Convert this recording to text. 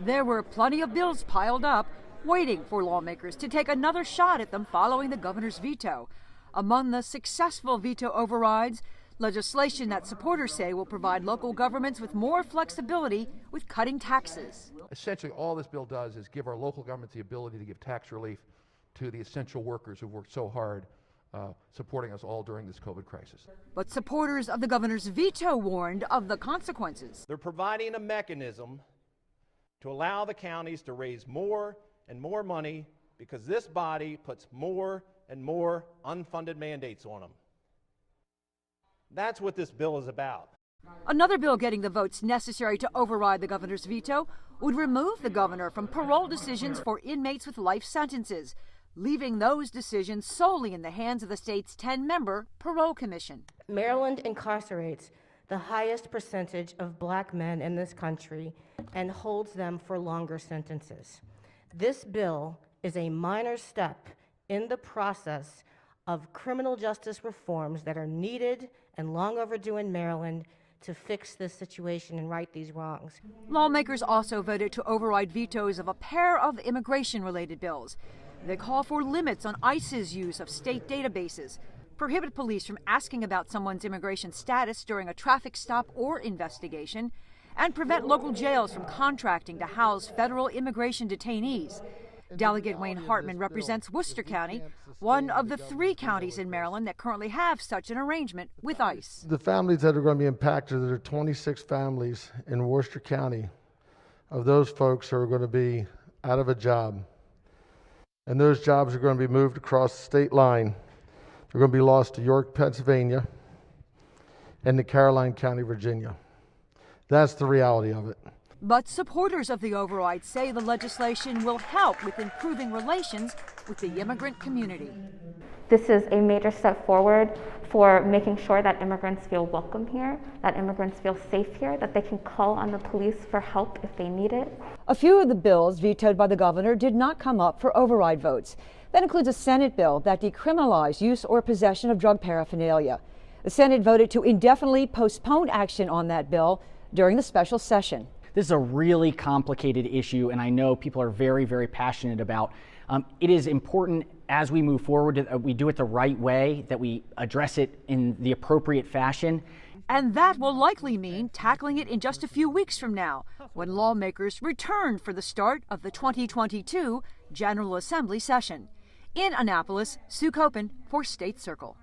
There were plenty of bills piled up, waiting for lawmakers to take another shot at them following the governor's veto. Among the successful veto overrides, legislation that supporters say will provide local governments with more flexibility with cutting taxes. Essentially, all this bill does is give our local governments the ability to give tax relief to the essential workers who've worked so hard supporting us all during this COVID crisis. But supporters of the governor's veto warned of the consequences. They're providing a mechanism to allow the counties to raise more and more money because this body puts more and more unfunded mandates on them. That's what this bill is about. Another bill getting the votes necessary to override the governor's veto would remove the governor from parole decisions for inmates with life sentences, leaving those decisions solely in the hands of the state's 10-member parole commission. Maryland incarcerates the highest percentage of black men in this country and holds them for longer sentences. This bill is a minor step in the process of criminal justice reforms that are needed and long overdue in Maryland to fix this situation and right these wrongs. Lawmakers also voted to override vetoes of a pair of immigration-related bills. They call for limits on ICE's use of state databases, prohibit police from asking about someone's immigration status during a traffic stop or investigation, and prevent local jails from contracting to house federal immigration detainees. Delegate Wayne Hartman represents Worcester County, one of the 3 counties in Maryland that currently have such an arrangement with ICE. The families that are going to be impacted, there are 26 families in Worcester County of those folks who are going to be out of a job. And those jobs are going to be moved across the state line. They're going to be lost to York, Pennsylvania, and to Caroline County, Virginia. That's the reality of it. But supporters of the override say the legislation will help with improving relations with the immigrant community. This is a major step forward for making sure that immigrants feel welcome here, that immigrants feel safe here, that they can call on the police for help if they need it. A few of the bills vetoed by the governor did not come up for override votes. That includes a Senate bill that decriminalized use or possession of drug paraphernalia. The Senate voted to indefinitely postpone action on that bill during the special session. This is a really complicated issue, and I know people are very, very passionate about. It is important as we move forward that we do it the right way, that we address it in the appropriate fashion. And that will likely mean tackling it in just a few weeks from now, when lawmakers return for the start of the 2022 General Assembly session. In Annapolis, Sue Copen for State Circle.